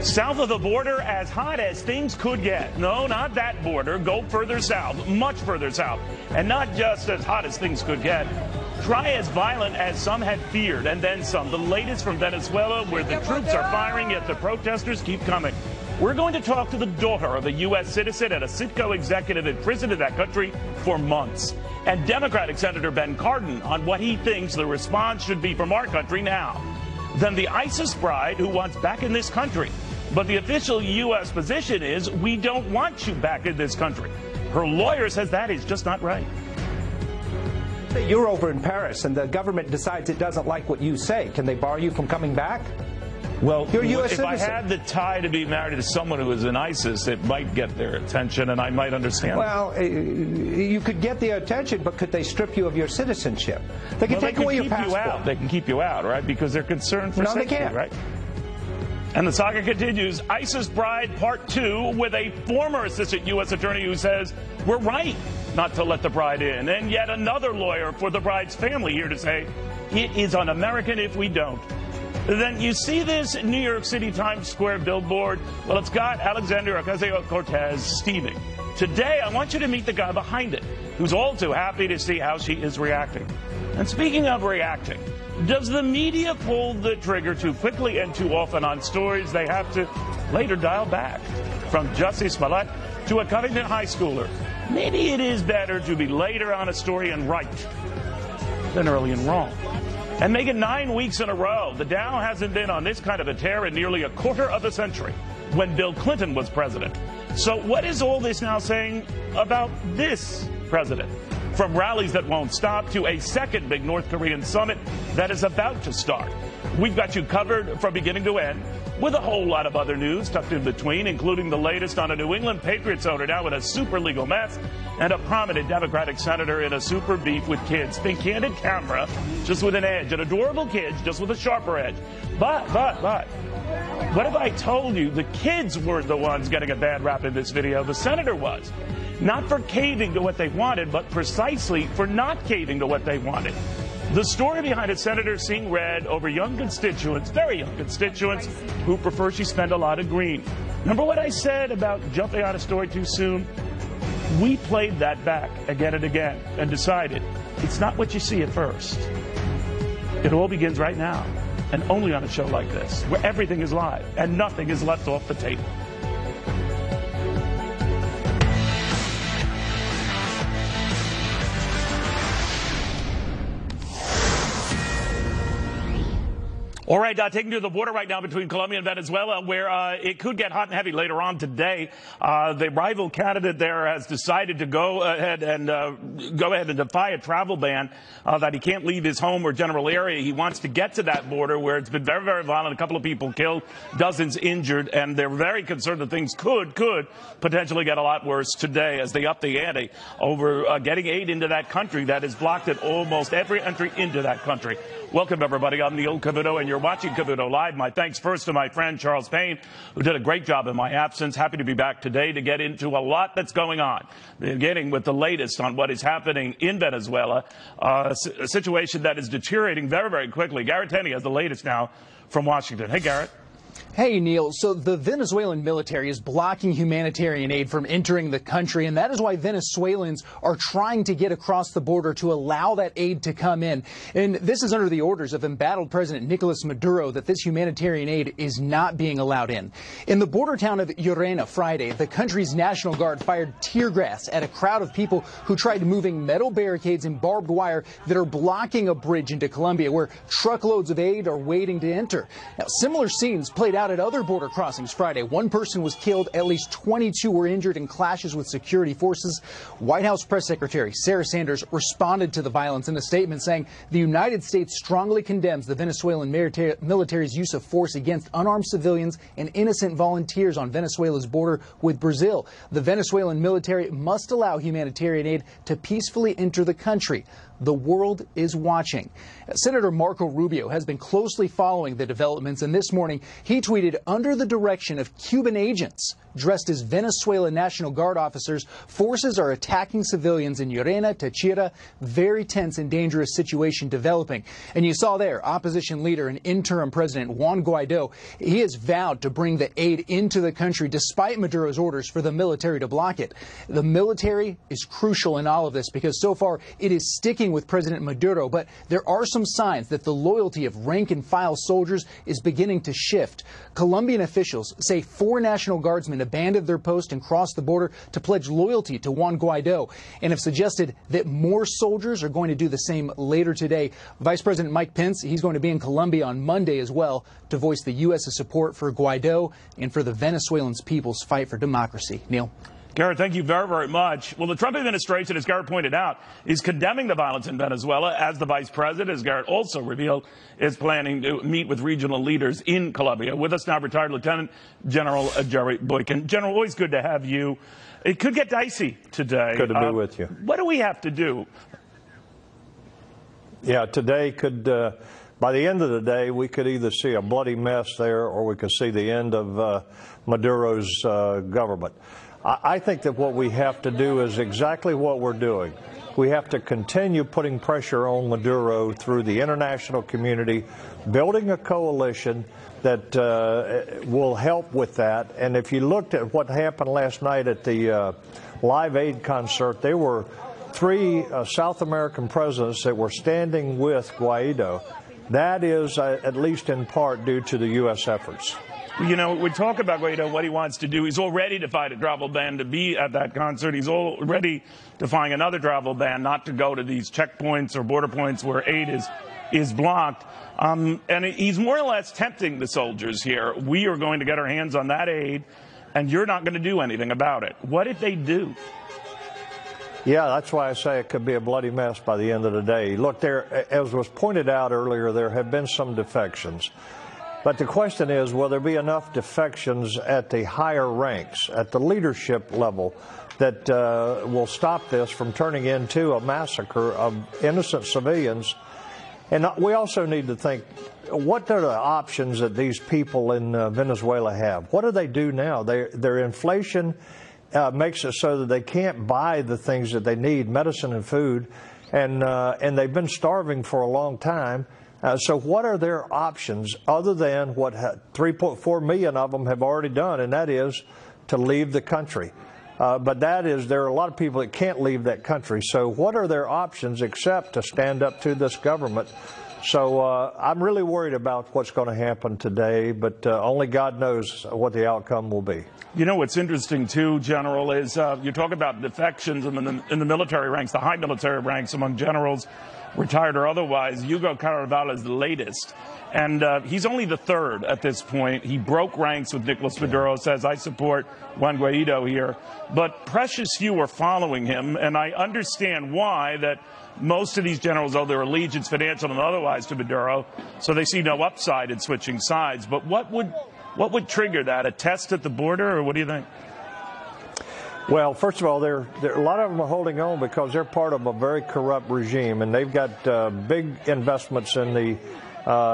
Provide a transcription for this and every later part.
South of the border, as hot as things could get. No, not that border. Go further south, much further south. And not just as hot as things could get. Try as violent as some had feared, and then some. The latest from Venezuela, where the troops are firing, yet the protesters keep coming. We're going to talk to the daughter of a U.S. citizen and a Citgo executive imprisoned in that country for months. And Democratic Senator Ben Cardin on what he thinks the response should be from our country now. Then the ISIS bride who wants back in this country. But the official U.S. position is, we don't want you back in this country. Her lawyer says that is just not right. You're over in Paris and the government decides it doesn't like what you say. Can they bar you from coming back? Well, you're a U.S. if citizen. I had the tie to be married to someone who was in ISIS, it might get their attention and I might understand. Well, you could get the attention, but could they strip you of your citizenship? They can take away your passport. They can keep you out, right? Because they're concerned for safety, they can't. Right? And the saga continues. ISIS bride part 2 with a former assistant U.S. attorney who says, we're right not to let the bride in. And yet another lawyer for the bride's family here to say, it is un-American if we don't. Then you see this New York City Times Square billboard. Well, it's got Alexandria Ocasio-Cortez steaming. Today, I want you to meet the guy behind it, who's all too happy to see how she is reacting. And speaking of reacting, does the media pull the trigger too quickly and too often on stories they have to later dial back? From Jussie Smollett to a Covington high schooler, maybe it is better to be later on a story and right than early and wrong. And make it 9 weeks in a row. The Dow hasn't been on this kind of a tear in nearly a quarter of a century, when Bill Clinton was president. So what is all this now saying about this president? From rallies that won't stop to a second big North Korean summit that is about to start. We've got you covered from beginning to end, with a whole lot of other news tucked in between, including the latest on a New England Patriots owner now in a super legal mess, and a prominent Democratic senator in a super beef with kids. Think candid camera, just with an edge, an adorable kid, just with a sharper edge. But, what if I told you the kids weren't the ones getting a bad rap in this video? The senator was. Not for caving to what they wanted, but precisely for not caving to what they wanted. The story behind a senator seeing red over young constituents, very young constituents, who prefer she spend a lot of green. Remember what I said about jumping on a story too soon? We played that back again and again and decided it's not what you see at first. It all begins right now, and only on a show like this, where everything is live and nothing is left off the table. All right, taking to the border right now between Colombia and Venezuela, where it could get hot and heavy later on today. The rival candidate there has decided to go ahead and defy a travel ban, that he can't leave his home or general area. He wants to get to that border where it's been very, very violent. A couple of people killed, dozens injured, and they're very concerned that things could potentially get a lot worse today as they up the ante over getting aid into that country that is blocked at almost every entry into that country. Welcome, everybody. I'm Neil Cavuto, and you're watching Cavuto Live. My thanks first to my friend Charles Payne, who did a great job in my absence. Happy to be back today to get into a lot that's going on, beginning with the latest on what is happening in Venezuela, a situation that is deteriorating very, very quickly. Garrett Tenney has the latest now from Washington. Hey, Garrett. Hey, Neil. So the Venezuelan military is blocking humanitarian aid from entering the country, and that is why Venezuelans are trying to get across the border to allow that aid to come in. And this is under the orders of embattled President Nicolas Maduro that this humanitarian aid is not being allowed in. In the border town of Llerena Friday, the country's National Guard fired tear gas at a crowd of people who tried moving metal barricades and barbed wire that are blocking a bridge into Colombia, where truckloads of aid are waiting to enter. Now, similar scenes played out at other border crossings Friday. One person was killed, at least 22 were injured in clashes with security forces. White House Press Secretary Sarah Sanders responded to the violence in a statement saying the United States strongly condemns the Venezuelan military's use of force against unarmed civilians and innocent volunteers on Venezuela's border with Brazil. The Venezuelan military must allow humanitarian aid to peacefully enter the country. the world is watching. Senator Marco Rubio has been closely following the developments, and this morning he tweeted, under the direction of Cuban agents dressed as Venezuelan National Guard officers, forces are attacking civilians in Llerena, Táchira. Very tense and dangerous situation developing. And you saw there, opposition leader and interim president Juan Guaido, he has vowed to bring the aid into the country despite Maduro's orders for the military to block it. The military is crucial in all of this because so far it is sticking with President Maduro, but there are some signs that the loyalty of rank-and-file soldiers is beginning to shift. Colombian officials say 4 National Guardsmen abandoned their post and crossed the border to pledge loyalty to Juan Guaido, and have suggested that more soldiers are going to do the same later today. Vice President Mike Pence, he's going to be in Colombia on Monday as well to voice the U.S.'s support for Guaido and for the Venezuelan people's fight for democracy. Neil. Garrett, thank you very, very much. Well, the Trump administration, as Garrett pointed out, is condemning the violence in Venezuela, as the vice president, as Garrett also revealed, is planning to meet with regional leaders in Colombia. With us now, retired Lieutenant General Jerry Boykin. General, always good to have you. It could get dicey today. Good to be with you. What do we have to do? Yeah, today could, by the end of the day, we could either see a bloody mess there or we could see the end of Maduro's government. I think that what we have to do is exactly what we're doing. We have to continue putting pressure on Maduro through the international community, building a coalition that will help with that. And if you looked at what happened last night at the Live Aid concert, there were 3 South American presidents that were standing with Guaido. That is, at least in part, due to the U.S. efforts. You know, we talk about Guaido, what he wants to do. He's already defied a travel ban to be at that concert. He's already defying another travel ban not to go to these checkpoints or border points where aid is blocked. And he's more or less tempting the soldiers here. We are going to get our hands on that aid, and you're not going to do anything about it. What if they do? Yeah, that's why I say it could be a bloody mess by the end of the day. Look, there, as was pointed out earlier, there have been some defections. But the question is, will there be enough defections at the higher ranks, at the leadership level, that will stop this from turning into a massacre of innocent civilians? And we also need to think, what are the options that these people in Venezuela have? What do they do now? Their inflation makes it so that they can't buy the things that they need, medicine and food, and they've been starving for a long time. So what are their options other than what 3.4 million of them have already done, and that is to leave the country. But there are a lot of people that can't leave that country. So what are their options except to stand up to this government? So I'm really worried about what's going to happen today, but only God knows what the outcome will be. You know, what's interesting, too, General, is you talk about defections in the military ranks, the high military ranks among generals, retired or otherwise. Hugo Caraval is the latest, and he's only the 3rd at this point. He broke ranks with Nicolas Maduro, says, I support Juan Guaido here. But precious few are following him, and I understand why, that most of these generals owe their allegiance, financial and otherwise, to Maduro, so they see no upside in switching sides. But what would trigger that? A test at the border, or what do you think? Well, first of all, a lot of them are holding on because they're part of a very corrupt regime, and they've got big investments in the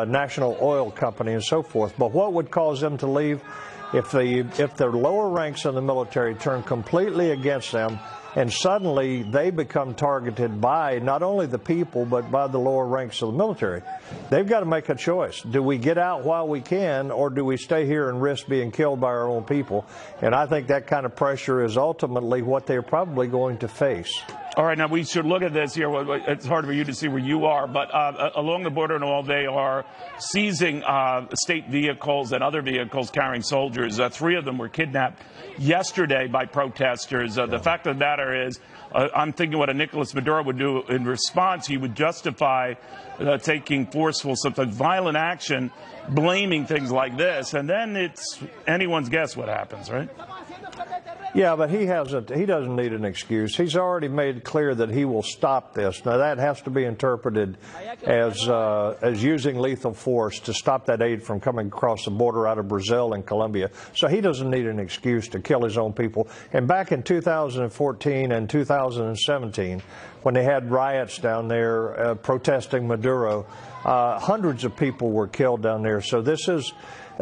national oil company and so forth. But what would cause them to leave? If their lower ranks in the military turn completely against them, and suddenly they become targeted by not only the people but by the lower ranks of the military. They've got to make a choice. Do we get out while we can, or do we stay here and risk being killed by our own people? And I think that kind of pressure is ultimately what they're probably going to face. All right, now we should look at this here. It's hard for you to see where you are, but along the border and all, they are seizing state vehicles and other vehicles carrying soldiers. 3 of them were kidnapped yesterday by protesters. The fact of the matter is, I'm thinking what a Nicolas Maduro would do in response. He would justify taking forceful, sometimes violent action, blaming things like this, and then it's anyone's guess what happens, right? Yeah, but he doesn't need an excuse. He's already made clear that he will stop this. Now, that has to be interpreted as using lethal force to stop that aid from coming across the border out of Brazil and Colombia. So he doesn't need an excuse to kill his own people. And back in 2014 and 2017, when they had riots down there protesting Maduro, hundreds of people were killed down there. So this is...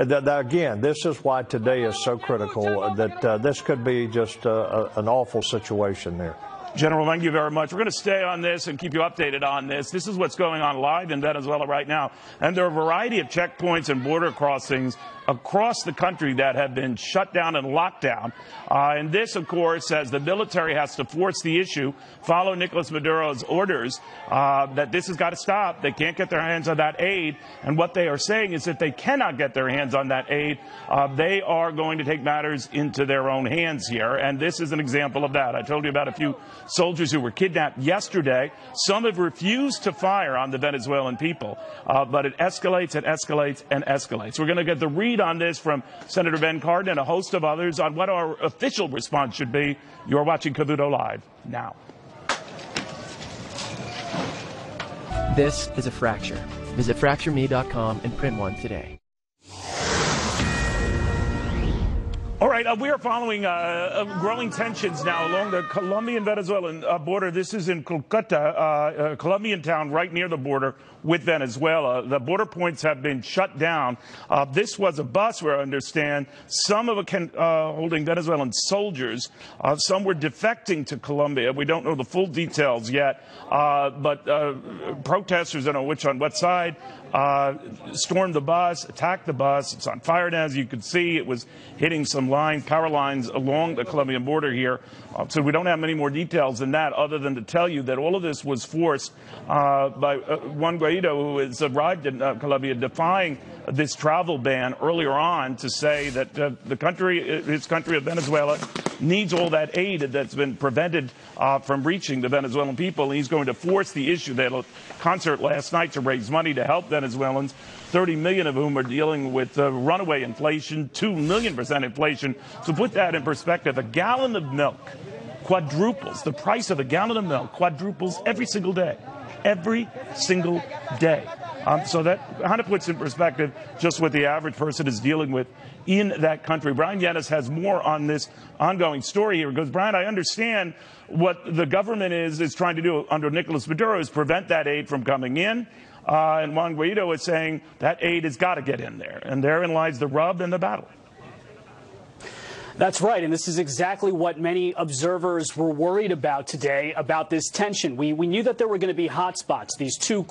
Again, this is why today is so critical, that this could be just an awful situation there. General, thank you very much. We're going to stay on this and keep you updated on this. This is what's going on live in Venezuela right now. And there are a variety of checkpoints and border crossings across the country that have been shut down and locked down. And this, of course, as the military has to force the issue, follow Nicolas Maduro's orders, that this has got to stop. They can't get their hands on that aid. And what they are saying is if they cannot get their hands on that aid, they are going to take matters into their own hands here. And this is an example of that. I told you about a few soldiers who were kidnapped yesterday. Some have refused to fire on the Venezuelan people, but it escalates and escalates and escalates. We're going to get the read on this from Senator Ben Cardin and a host of others on what our official response should be. You're watching Cavuto Live now. This is a fracture. Visit fractureme.com and print one today. All right, we are following growing tensions now along the Colombian-Venezuelan border. This is in Cucuta, a Colombian town right near the border with Venezuela. The border points have been shut down. This was a bus, where I understand, some of it holding Venezuelan soldiers. Some were defecting to Colombia. We don't know the full details yet, but protesters, I don't know which on what side, stormed the bus, attacked the bus. It's on fire now, as you can see. It was hitting some power lines along the Colombian border here. So we don't have many more details than that, other than to tell you that all of this was forced by Juan Guaido, who has arrived in Colombia, defying this travel ban earlier on, to say that his country of Venezuela needs all that aid that's been prevented from reaching the Venezuelan people. And he's going to force the issue. They had a concert last night to raise money to help Venezuelans, 30 million of whom are dealing with runaway inflation, 2 million% inflation. To put that in perspective, a gallon of milk quadruples. The price of a gallon of milk quadruples every single day. Every single day. So that kind of puts in perspective just what the average person is dealing with in that country. Brian Yenes has more on this ongoing story here. He goes, Brian, I understand what the government is trying to do under Nicolas Maduro is prevent that aid from coming in. And Juan Guaido is saying that aid has got to get in there. And therein lies the rub and the battle. That's right, and this is exactly what many observers were worried about today, about this tension. We knew that there were going to be hot spots, these two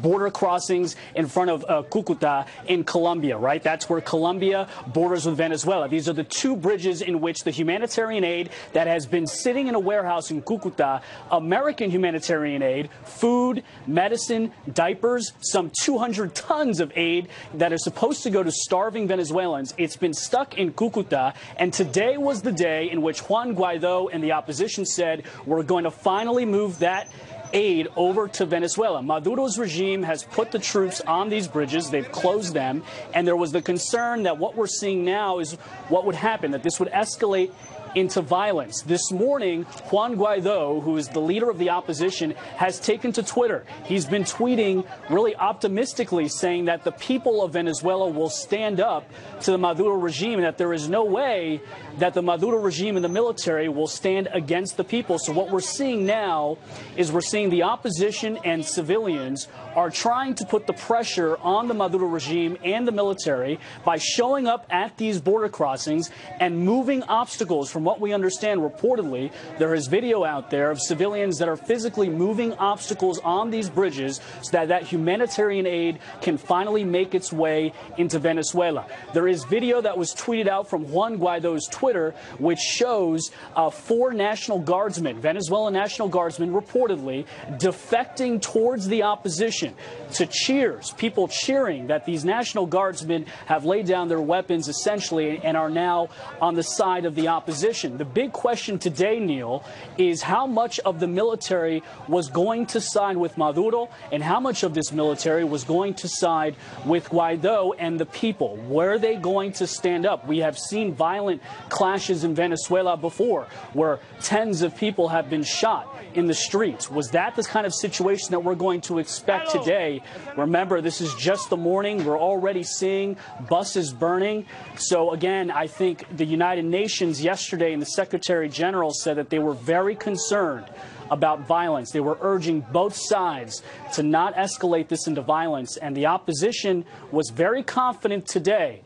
border crossings in front of Cucuta in Colombia, right? That's where Colombia borders with Venezuela. These are the two bridges in which the humanitarian aid that has been sitting in a warehouse in Cucuta, American humanitarian aid, food, medicine, diapers, some 200 tons of aid that are supposed to go to starving Venezuelans. It's been stuck in Cucuta. And today was the day in which Juan Guaido and the opposition said we're going to finally move that aid over to Venezuela. Maduro's regime has put the troops on these bridges. They've closed them. And there was the concern that what we're seeing now is what would happen, that this would escalate into violence. This morning, Juan Guaido, who is the leader of the opposition, has taken to Twitter. He's been tweeting really optimistically, saying that the people of Venezuela will stand up to the Maduro regime and that there is no way that the Maduro regime and the military will stand against the people. So what we're seeing now is we're seeing the opposition and civilians are trying to put the pressure on the Maduro regime and the military by showing up at these border crossings and moving obstacles. From what we understand, reportedly, there is video out there of civilians that are physically moving obstacles on these bridges so that that humanitarian aid can finally make its way into Venezuela. There is video that was tweeted out from Juan Guaido's Twitter, which shows 4 National Guardsmen, Venezuelan National Guardsmen, reportedly defecting towards the opposition. to cheers, people cheering that these National Guardsmen have laid down their weapons essentially and are now on the side of the opposition. The big question today, Neil, is how much of the military was going to side with Maduro and how much of this military was going to side with Guaido and the people. Were they going to stand up? We have seen violent clashes in Venezuela before where tens of people have been shot in the streets. Was that the kind of situation that we're going to expect today? Remember, this is just the morning. We're already seeing buses burning. So again, I think the United Nations yesterday and the Secretary General said that they were very concerned about violence. They were urging both sides to not escalate this into violence. And the opposition was very confident today,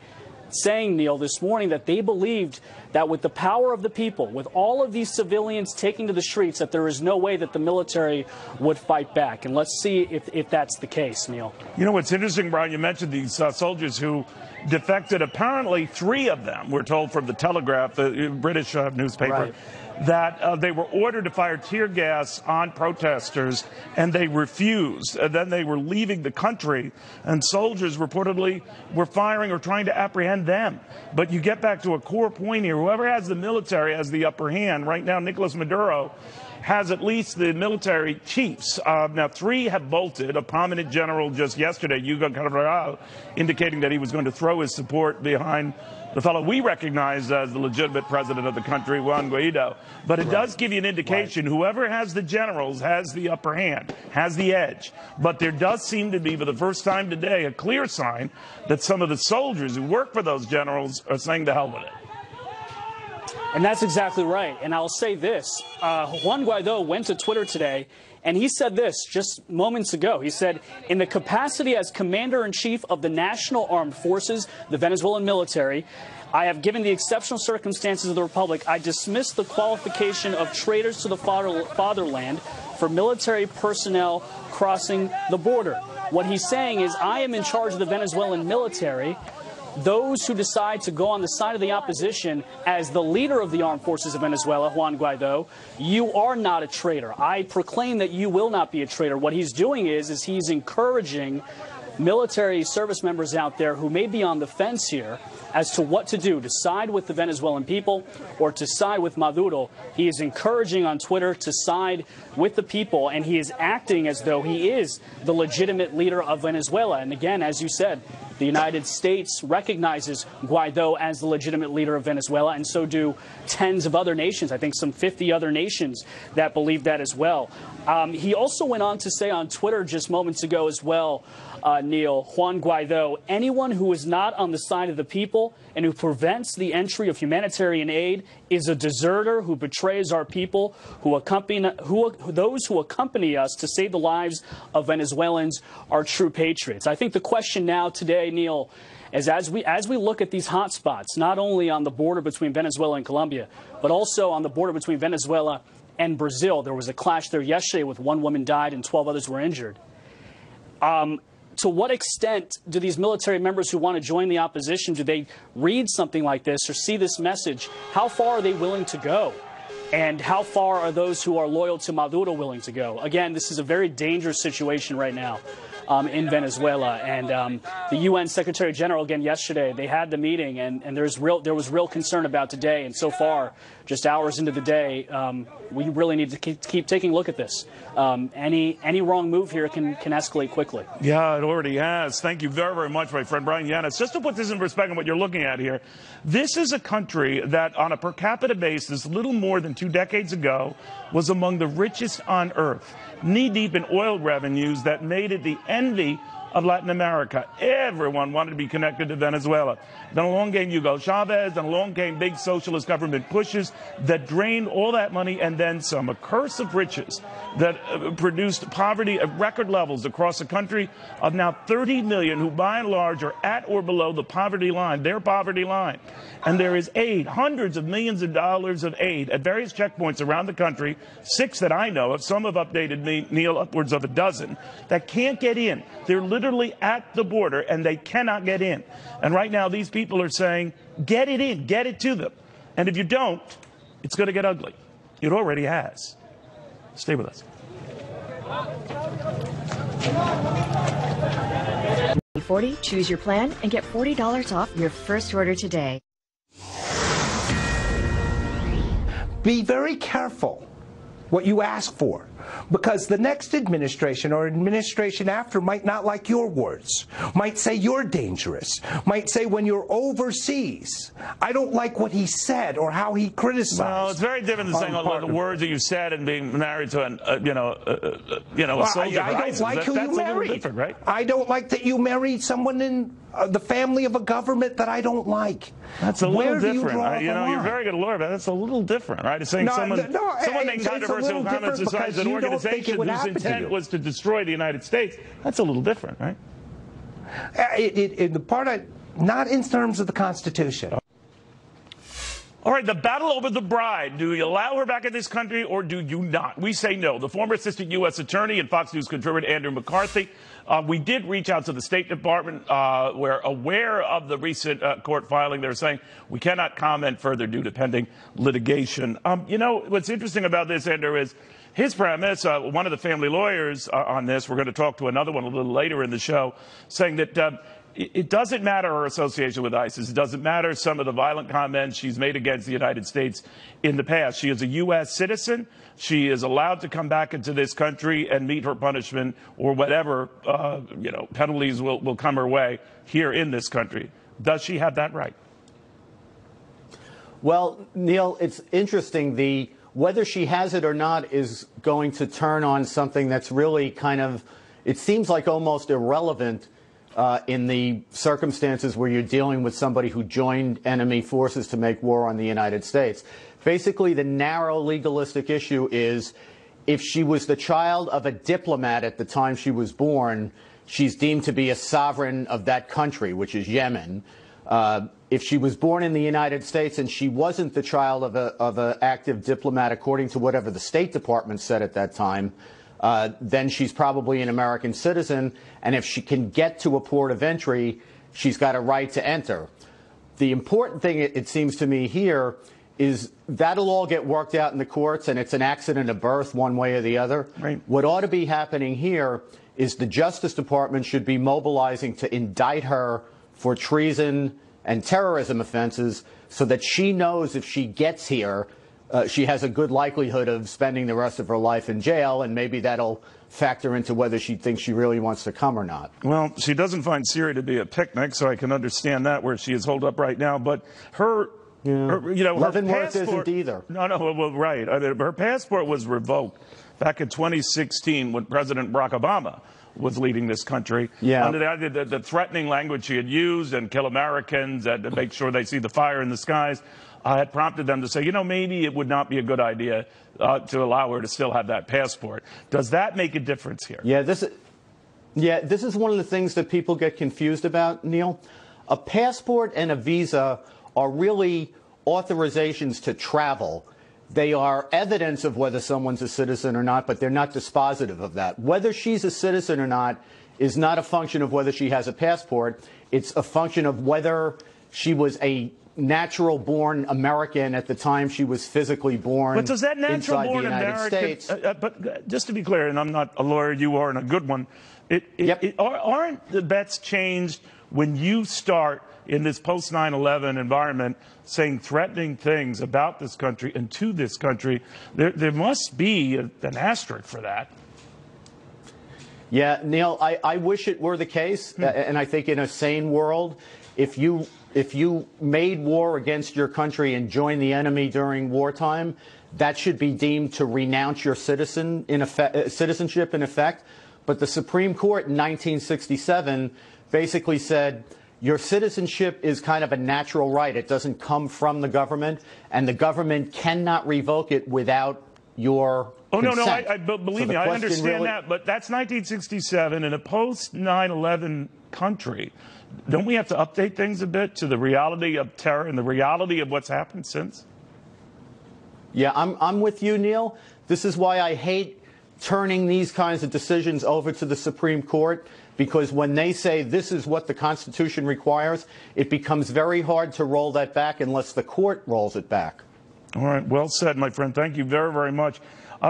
saying, Neil, this morning that they believed that with the power of the people, with all of these civilians taking to the streets, that there is no way that the military would fight back. And let's see if that's the case, Neil. You know what's interesting, Brian, you mentioned these soldiers who defected. Apparently 3 of them, we're told from the Telegraph, the British newspaper, right, that they were ordered to fire tear gas on protesters, and they refused. And then they were leaving the country, and soldiers reportedly were firing or trying to apprehend them. But you get back to a core point here. Whoever has the military has the upper hand. Right now, Nicolas Maduro has at least the military chiefs. Now, 3 have bolted. A prominent general just yesterday, Hugo Carvajal, indicating that he was going to throw his support behind the fellow we recognize as the legitimate president of the country, Juan Guaido. But it does give you an indication whoever has the generals has the upper hand, has the edge. But there does seem to be, for the first time today, a clear sign that some of the soldiers who work for those generals are saying to hell with it. And that's exactly right. And I'll say this. Juan Guaido went to Twitter today, and he said this just moments ago. He said, in the capacity as Commander-in-Chief of the National Armed Forces, the Venezuelan military, I have given the exceptional circumstances of the Republic, I dismiss the qualification of traitors to the fatherland for military personnel crossing the border. What he's saying is, I am in charge of the Venezuelan military. Those who decide to go on the side of the opposition as the leader of the armed forces of Venezuela, Juan Guaido, you are not a traitor. I proclaim that you will not be a traitor. What he's doing is he's encouraging military service members out there who may be on the fence here as to what to do, to side with the Venezuelan people or to side with Maduro. He is encouraging on Twitter to side with the people, and he is acting as though he is the legitimate leader of Venezuela. And again, as you said, the United States recognizes Guaido as the legitimate leader of Venezuela, and so do tens of other nations. I think some 50 other nations that believe that as well. He also went on to say on Twitter just moments ago as well, Neil, Juan Guaido, anyone who is not on the side of the people and who prevents the entry of humanitarian aid is a deserter who betrays our people, those who accompany us to save the lives of Venezuelans are true patriots. I think the question now today, Neil, is as we look at these hot spots, not only on the border between Venezuela and Colombia, but also on the border between Venezuela and Brazil. There was a clash there yesterday with 1 woman died and 12 others were injured. To what extent do these military members who want to join the opposition, do they read something like this or see this message? How far are they willing to go? And how far are those who are loyal to Maduro willing to go? Again, this is a very dangerous situation right now in Venezuela. And the UN Secretary General, again, yesterday, they had the meeting, and there was real concern about today. And so far, just hours into the day, we really need to keep taking a look at this. Any wrong move here can escalate quickly. Yeah, it already has. Thank you very, very much, my friend Brian Yanis. Just to put this in perspective on what you're looking at here, this is a country that on a per capita basis, little more than 2 decades ago, was among the richest on earth, knee-deep in oil revenues that made it the envy of Latin America. Everyone wanted to be connected to Venezuela. Then along came Hugo Chavez, and along came big socialist government pushes that drained all that money and then some. A curse of riches that produced poverty at record levels across the country of now 30 million who by and large are at or below the poverty line, their poverty line. And there is aid, hundreds of millions of dollars of aid at various checkpoints around the country, 6 that I know of, some have updated me, Neil, upwards of a dozen, that can't get in. They're literally at the border and they cannot get in. And right now these people are saying, get it in, get it to them. And if you don't, it's going to get ugly. It already has. Stay with us. 940, choose your plan, and get $40 off your first order today. Be very careful what you ask for, because the next administration or administration after might not like your words, might say you're dangerous, might say when you're overseas, I don't like what he said or how he criticized. Well, it's very different than saying all the words that you said and being married to a soldier. I don't like who you married. That's a little different, right? I don't like that you married someone in the family of a government that I don't like. That's a little different. You're very good lawyer, but that's a little different, right? It's saying someone making controversial comments decides an organization whose intent was to destroy the United States. That's a little different, right? Not in terms of the Constitution. All right, the battle over the bride. Do you allow her back in this country or do you not? We say no. The former assistant U.S. attorney and Fox News contributor Andrew McCarthy, we did reach out to the State Department. We're aware of the recent court filing. They're saying we cannot comment further due to pending litigation. What's interesting about this, Andrew, is his premise, one of the family lawyers on this, we're going to talk to another one a little later in the show, saying that it doesn't matter her association with ISIS. It doesn't matter some of the violent comments she's made against the United States in the past. She is a U.S. citizen. She is allowed to come back into this country and meet her punishment or whatever, penalties will come her way here in this country. Does she have that right? Well, Neil, it's interesting. Whether she has it or not is going to turn on something that's really it seems like almost irrelevant in the circumstances where you're dealing with somebody who joined enemy forces to make war on the United States. Basically, the narrow legalistic issue is if she was the child of a diplomat at the time she was born, she's deemed to be a sovereign of that country, which is Yemen. If she was born in the United States and she wasn't the child of an active diplomat, according to whatever the State Department said at that time, then she's probably an American citizen, and if she can get to a port of entry, she's got a right to enter. The important thing, it seems to me here, is that'll all get worked out in the courts, and it's an accident of birth one way or the other. Right. What ought to be happening here is the Justice Department should be mobilizing to indict her for treason and terrorism offenses so that she knows if she gets here, she has a good likelihood of spending the rest of her life in jail, and maybe that'll factor into whether she thinks she really wants to come or not. Well, she doesn't find Syria to be a picnic, so I can understand that where she is holed up right now. But her Leavenworth isn't either. No, right. Her passport was revoked back in 2016 when President Barack Obama was leading this country. Yeah. Under the threatening language she had used and kill Americans and to make sure they see the fire in the skies. Had prompted them to say, maybe it would not be a good idea to allow her to still have that passport. Does that make a difference here? Yeah, this is one of the things that people get confused about, Neil. A passport and a visa are really authorizations to travel. They are evidence of whether someone's a citizen or not, but they're not dispositive of that. Whether she's a citizen or not is not a function of whether she has a passport. It's a function of whether she was a natural-born American at the time she was physically born. But does that natural-born American? But just to be clear, and I'm not a lawyer, you are, and a good one. Aren't the bets changed when you start in this post-9/11 environment saying threatening things about this country and to this country? There must be an asterisk for that. Yeah, Neil, I wish it were the case, and I think in a sane world, if you made war against your country and joined the enemy during wartime, that should be deemed to renounce your citizenship in effect. But the Supreme Court in 1967 basically said your citizenship is kind of a natural right. It doesn't come from the government, and the government cannot revoke it without your consent. No, believe me, I understand that, but that's 1967 in a post-9/11 country. Don't we have to update things a bit to the reality of terror and the reality of what's happened since? Yeah, I'm with you, Neil. This is why I hate turning these kinds of decisions over to the Supreme Court, because when they say this is what the Constitution requires, it becomes very hard to roll that back unless the court rolls it back. All right. Well said, my friend. Thank you very, very much.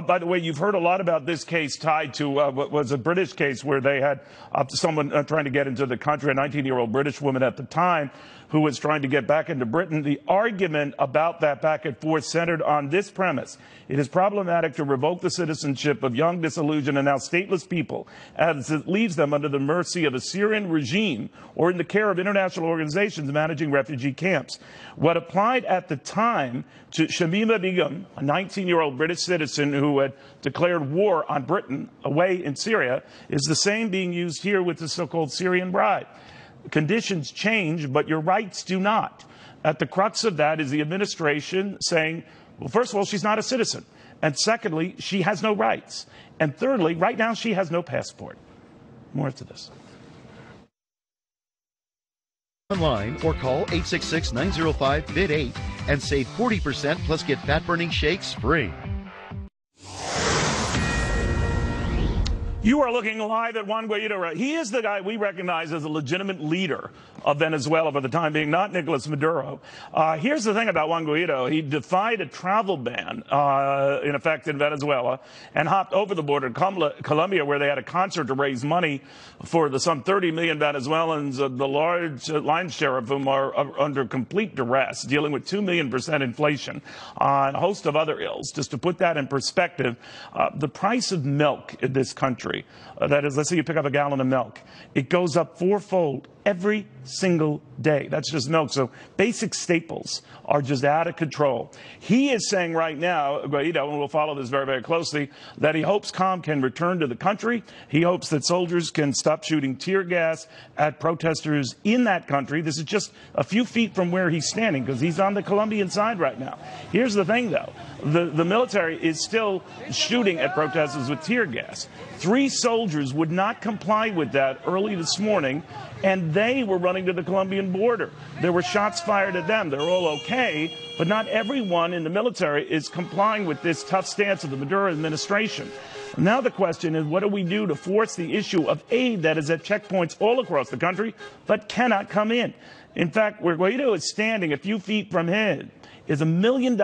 By the way, you've heard a lot about this case tied to what was a British case where they had someone trying to get into the country, a 19-year-old British woman at the time who was trying to get back into Britain. The argument about that back and forth centered on this premise. It is problematic to revoke the citizenship of young, disillusioned, and now stateless people as it leaves them under the mercy of a Syrian regime or in the care of international organizations managing refugee camps. What applied at the time to Shamima Begum, a 19-year-old British citizen who had declared war on Britain away in Syria, is the same being used here with the so-called Syrian bride. Conditions change, but your rights do not. At the crux of that is the administration saying, well, first of all, she's not a citizen. And secondly, she has no rights. And thirdly, right now, she has no passport. More to this. Online or call 866-905-BID8 and save 40% plus get fat-burning shakes free. You are looking live at Juan Guaido. He is the guy we recognize as a legitimate leader of Venezuela for the time being, not Nicolas Maduro. Here's the thing about Juan Guaido. He defied a travel ban, in effect, in Venezuela and hopped over the border to Colombia, where they had a concert to raise money for the some 30 million Venezuelans, the large lion's share of whom are under complete duress, dealing with 2 million% inflation, and a host of other ills. Just to put that in perspective, the price of milk in this country, that is, let's say you pick up a gallon of milk, it goes up fourfold every single day. That's just milk. So basic staples are just out of control. He is saying right now, Guaido, and we'll follow this very, very closely, that he hopes calm can return to the country. He hopes that soldiers can stop shooting tear gas at protesters in that country. This is just a few feet from where he's standing because he's on the Colombian side right now. Here's the thing, though. The military is still shooting at protesters with tear gas. 3 soldiers would not comply with that early this morning, and they were running to the Colombian border. There were shots fired at them. They're all okay, but not everyone in the military is complying with this tough stance of the Maduro administration. Now the question is, what do we do to force the issue of aid that is at checkpoints all across the country but cannot come in? In fact, where Guaido is standing a few feet from him is $1 million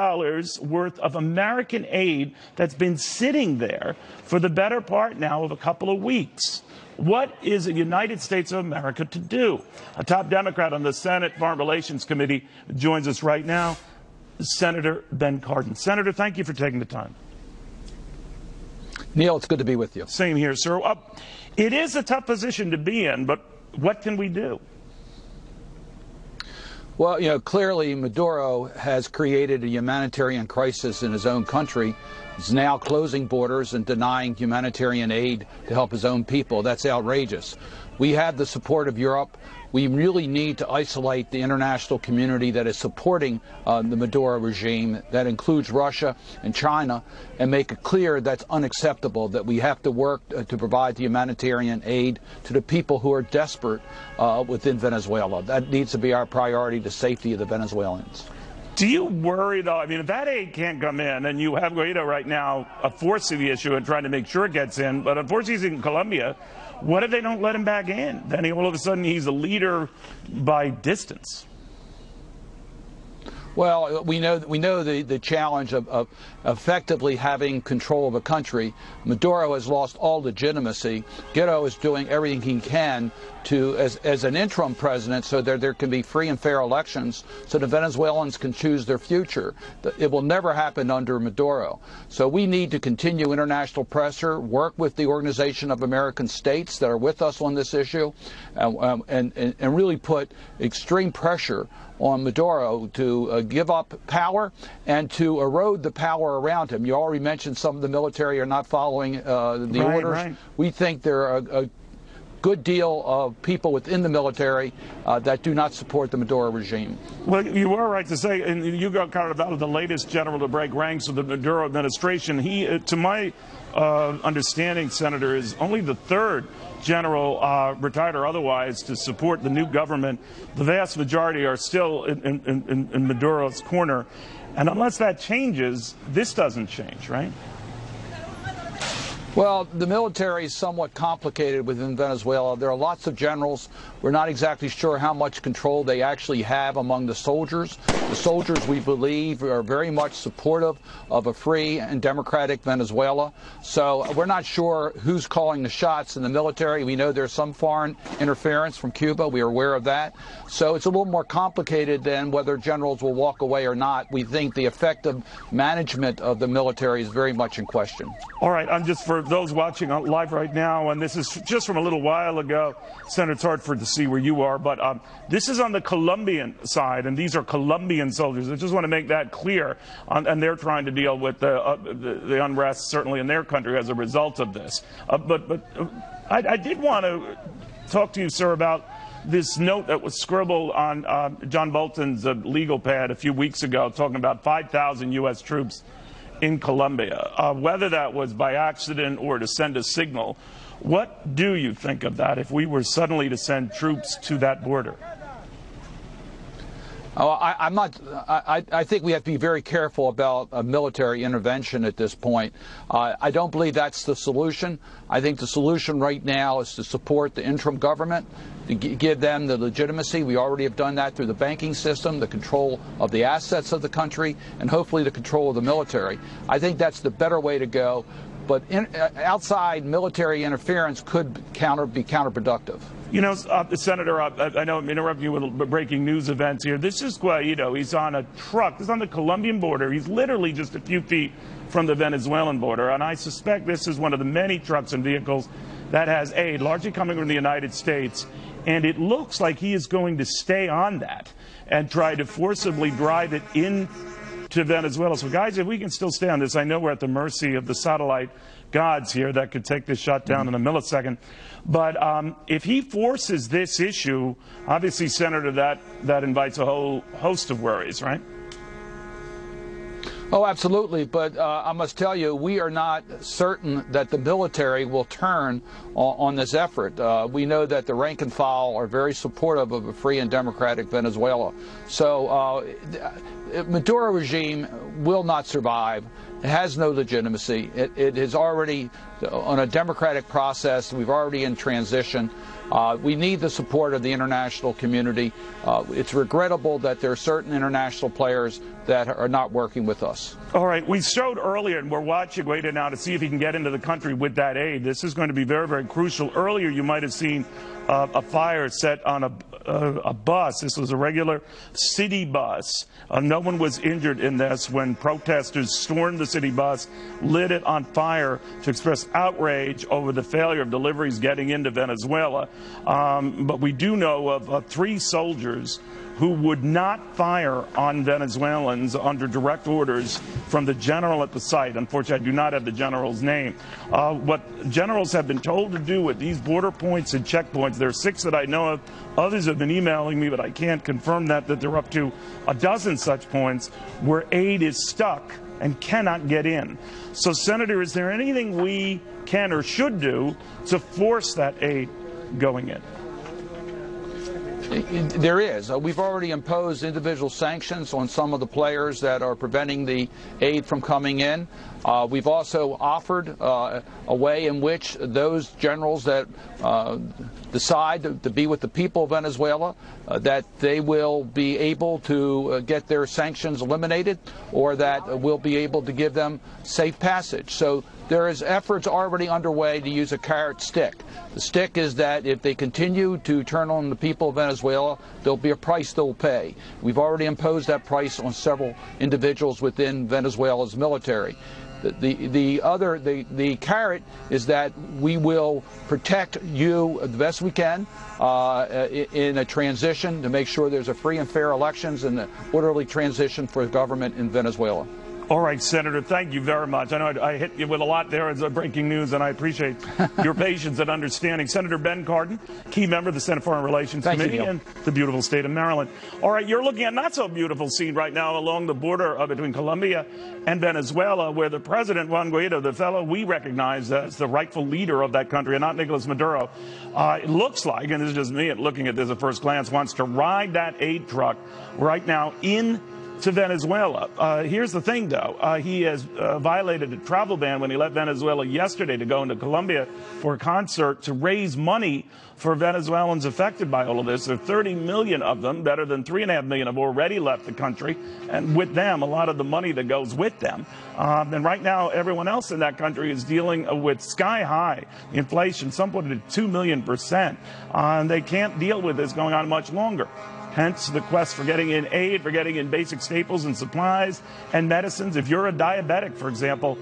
worth of American aid that's been sitting there for the better part now of a couple of weeks. What is the United States of America to do? A top Democrat on the Senate Foreign Relations Committee joins us right now, Senator Ben Cardin. Senator, thank you for taking the time. Neil, it's good to be with you. Same here, sir. It is a tough position to be in, but what can we do? Well, clearly Maduro has created a humanitarian crisis in his own country. He's now closing borders and denying humanitarian aid to help his own people. That's outrageous. We have the support of Europe. We really need to isolate the international community that is supporting the Maduro regime, that includes Russia and China, and make it clear that's unacceptable, that we have to work to provide the humanitarian aid to the people who are desperate within Venezuela. That needs to be our priority, the safety of the Venezuelans. Do you worry, though? I mean, if that aid can't come in, and you have Guaido right now forcing the issue and trying to make sure it gets in, but unfortunately he's in Colombia, what if they don't let him back in? Then all of a sudden he's a leader by distance. Well, we know the challenge of effectively having control of a country. Maduro has lost all legitimacy. Guaido is doing everything he can to, as an interim president, so there can be free and fair elections, so the Venezuelans can choose their future. It will never happen under Maduro. So we need to continue international pressure, work with the Organization of American States that are with us on this issue, and really put extreme pressure on Maduro to give up power and to erode the power around him. You already mentioned some of the military are not following the orders. Right. We think there are a good deal of people within the military that do not support the Maduro regime. Well, you are right to say, and you got kind of out of the latest general to break ranks of the Maduro administration. He, to my understanding, Senator, is only the 3rd general, retired or otherwise, to support the new government. The vast majority are still in Maduro's corner. And unless that changes, this doesn't change, right? Well, the military is somewhat complicated within Venezuela. There are lots of generals. We're not exactly sure how much control they actually have among the soldiers. The soldiers, we believe, are very much supportive of a free and democratic Venezuela. So we're not sure who's calling the shots in the military. We know there's some foreign interference from Cuba. We are aware of that. So it's a little more complicated than whether generals will walk away or not. We think the effective management of the military is very much in question. All right, I'm just for those watching live right now, and this is just from a little while ago, Senator, it's hard to see where you are, but this is on the Colombian side, and these are Colombian soldiers. I just want to make that clear, and they're trying to deal with the unrest, certainly in their country, as a result of this. But I did want to talk to you, sir, about this note that was scribbled on John Bolton's legal pad a few weeks ago, talking about 5,000 U.S. troops in Colombia. Whether that was by accident or to send a signal, what do you think of that if we were suddenly to send troops to that border? Oh, I think we have to be very careful about a military intervention at this point. I don't believe that's the solution. I think the solution right now is to support the interim government, to give them the legitimacy. We already have done that through the banking system, the control of the assets of the country, and hopefully the control of the military. I think that's the better way to go. But outside military interference could be counterproductive. You know, Senator, I know I'm interrupting you with breaking news events here. This is Guaido. He's on a truck. He's on the Colombian border. He's literally just a few feet from the Venezuelan border. And I suspect this is one of the many trucks and vehicles that has aid, largely coming from the United States. And it looks like he is going to stay on that and try to forcibly drive it into Venezuela. So, guys, if we can still stay on this, I know we're at the mercy of the satellite gods here that could take this shot down in a millisecond. But if he forces this issue, obviously, Senator, that invites a whole host of worries, right? Oh, absolutely. But I must tell you, we are not certain that the military will turn on this effort. We know that the rank and file are very supportive of a free and democratic Venezuela. So Maduro regime will not survive. It has no legitimacy. It is already on a democratic process. We've already in transition. We need the support of the international community. It's regrettable that there are certain international players that are not working with us. All right. We showed earlier, and we're watching Guaido now to see if he can get into the country with that aid. This is going to be very, very crucial. Earlier, you might have seen a fire set on a bus. This was a regular city bus. No one was injured in this when protesters stormed the city bus, lit it on fire to express outrage over the failure of deliveries getting into Venezuela. But we do know of 3 soldiers who would not fire on Venezuelans under direct orders from the general at the site. Unfortunately, I do not have the general's name. What generals have been told to do at these border points and checkpoints, there are 6 that I know of. Others have been emailing me, but I can't confirm that they're up to a dozen such points where aid is stuck and cannot get in. So, Senator, is there anything we can or should do to force that aid going in? There is. We've already imposed individual sanctions on some of the players that are preventing the aid from coming in. We've also offered a way in which those generals that decide to be with the people of Venezuela, that they will be able to get their sanctions eliminated, or that we'll be able to give them safe passage. So there is efforts already underway to use a carrot stick. The stick is that if they continue to turn on the people of Venezuela, there'll be a price they'll pay. We've already imposed that price on several individuals within Venezuela's military. The carrot is that we will protect you the best we can in a transition to make sure there's a free and fair elections and an orderly transition for the government in Venezuela. All right, Senator, thank you very much. I know I hit you with a lot there as a breaking news, and I appreciate your patience and understanding. Senator Ben Cardin, key member of the Senate Foreign Relations Committee in the beautiful state of Maryland. All right, you're looking at not so beautiful scene right now along the border between Colombia and Venezuela, where the president, Juan Guaido, the fellow we recognize as the rightful leader of that country, and not Nicolas Maduro, it looks like, and this is just me looking at this at first glance, wants to ride that aid truck right now in to Venezuela. Here's the thing, though. He has violated a travel ban when he left Venezuela yesterday to go into Colombia for a concert to raise money for Venezuelans affected by all of this. There are 30 million of them. Better than 3.5 million have already left the country. And with them, a lot of the money that goes with them. And right now, everyone else in that country is dealing with sky-high inflation. Some put it at 2 million%. And they can't deal with this going on much longer. Hence the quest for getting in aid, for getting in basic staples and supplies and medicines. If you're a diabetic, for example,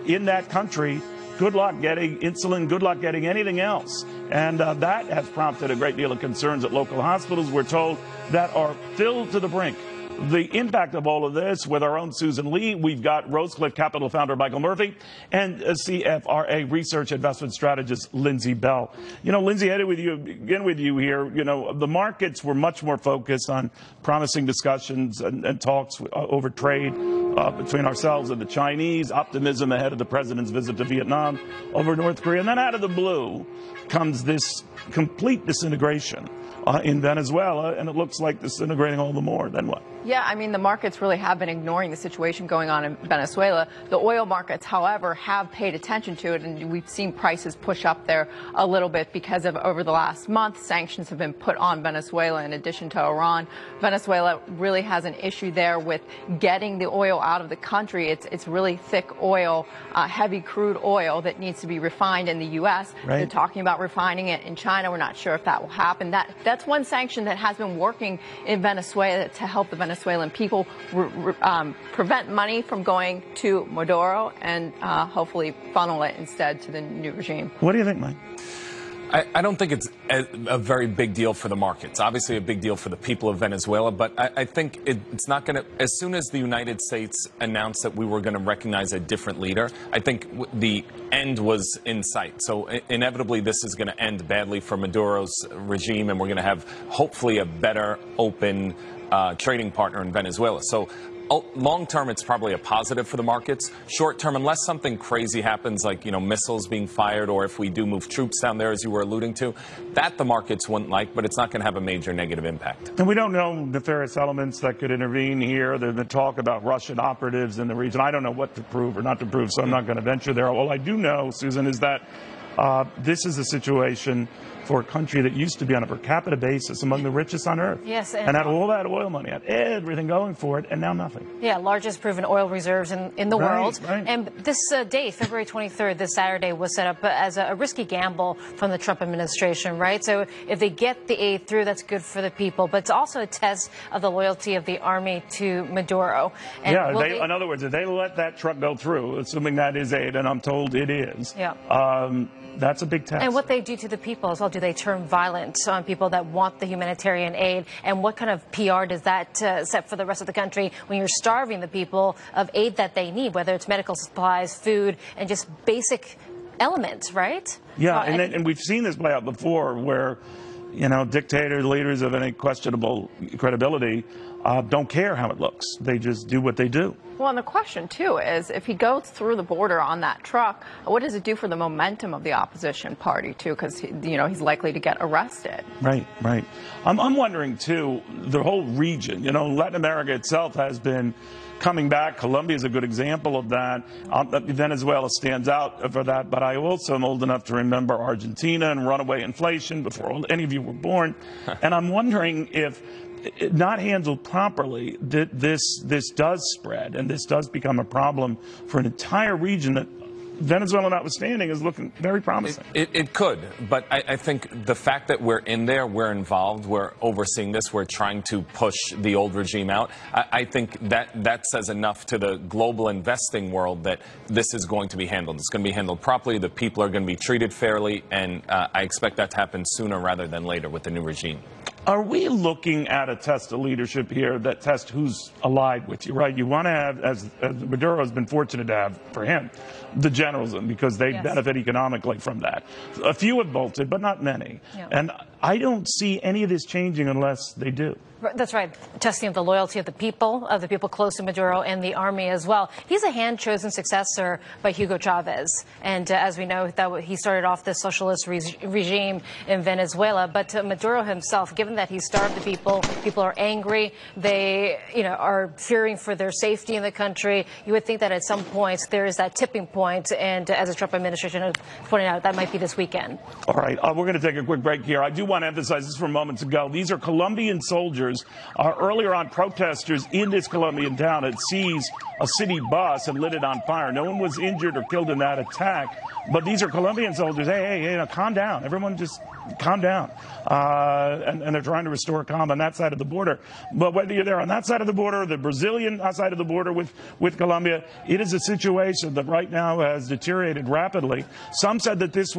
in that country, good luck getting insulin, good luck getting anything else. And that has prompted a great deal of concerns at local hospitals, we're told, that are filled to the brink. The impact of all of this with our own Susan Lee. We've got Rosecliff Capital founder Michael Murphy and CFRA research investment strategist Lindsay Bell. You know, Lindsay, headed with you again with you here. You know, the markets were much more focused on promising discussions and talks over trade between ourselves and the Chinese, optimism ahead of the president's visit to Vietnam over North Korea. And then out of the blue comes this complete disintegration in Venezuela, and it looks like disintegrating all the more. Then what? Yeah, I mean, the markets really have been ignoring the situation going on in Venezuela. The oil markets, however, have paid attention to it, and we've seen prices push up there a little bit because of over the last month, sanctions have been put on Venezuela in addition to Iran. Venezuela really has an issue there with getting the oil out of the country. It's really thick oil, heavy crude oil that needs to be refined in the U.S. Right. They're talking about refining it in China. We're not sure if that will happen. That's one sanction that has been working in Venezuela to help the Venezuelan people prevent money from going to Maduro and hopefully funnel it instead to the new regime. What do you think, Mike? I don't think it's a very big deal for the markets. Obviously a big deal for the people of Venezuela, but I think it's not going to, as soon as the United States announced that we were going to recognize a different leader, I think the end was in sight. So inevitably this is going to end badly for Maduro's regime, and we're going to have hopefully a better, open trading partner in Venezuela. So long term, it's probably a positive for the markets. Short term, unless something crazy happens, like, you know, missiles being fired, or if we do move troops down there, as you were alluding to, that the markets wouldn't like, but it's not going to have a major negative impact. And we don't know nefarious elements that could intervene here. There's been talk about Russian operatives in the region. I don't know what to prove or not to prove, so I'm not going to venture there. All I do know, Susan, is that this is a situation for a country that used to be on a per capita basis among the richest on earth. Yes. And had all that oil money, had everything going for it, and now nothing. Yeah, largest proven oil reserves in the world. Right. And this date, February 23rd, this Saturday, was set up as a risky gamble from the Trump administration, right? So if they get the aid through, that's good for the people. But it's also a test of the loyalty of the army to Maduro. And yeah, in other words, if they let that truck go through, assuming that is aid, and I'm told it is, that's a big test. And what they do to the people as well. Do they turn violent on people that want the humanitarian aid? And what kind of PR does that set for the rest of the country when you're starving the people of aid that they need, whether it's medical supplies, food, and just basic elements, right? Yeah, and we've seen this play out before where, you know, dictator leaders of any questionable credibility don't care how it looks. They just do what they do. Well, and the question, too, is if he goes through the border on that truck, what does it do for the momentum of the opposition party, too? Because, you know, he's likely to get arrested. Right. I'm wondering, too, the whole region, you know, Latin America itself has been coming back. Colombia is a good example of that. Venezuela stands out for that. But I also am old enough to remember Argentina and runaway inflation before any of you were born. And I'm wondering if, not handled properly, this does spread, and this does become a problem for an entire region that, Venezuela notwithstanding, is looking very promising. It could, but I think the fact that we're in there, we're involved, we're overseeing this, we're trying to push the old regime out, I think that says enough to the global investing world that this is going to be handled. It's going to be handled properly, the people are going to be treated fairly, and I expect that to happen sooner rather than later with the new regime. Are we looking at a test of leadership here that tests who's allied with you, right? You want to have, as Maduro has been fortunate to have for him, the generals, because they benefit economically from that. A few have bolted, but not many. Yeah. And I don't see any of this changing unless they do. That's right. Testing of the loyalty of the people close to Maduro and the army as well. He's a hand-chosen successor by Hugo Chavez. And as we know, that he started off the socialist regime in Venezuela. But Maduro himself, given that he starved the people are angry. They, are fearing for their safety in the country. You would think that at some point there is that tipping point. And as the Trump administration has pointed out, that might be this weekend. All right. We're going to take a quick break here. I do want to emphasize this from moments ago. These are Colombian soldiers. Earlier on, protesters in this Colombian town had seized a city bus and lit it on fire. No one was injured or killed in that attack. But these are Colombian soldiers. Hey, calm down. Everyone just calm down. And they're trying to restore calm on that side of the border. But whether you're there on that side of the border or the Brazilian side of the border with Colombia, it is a situation that right now has deteriorated rapidly. Some said that this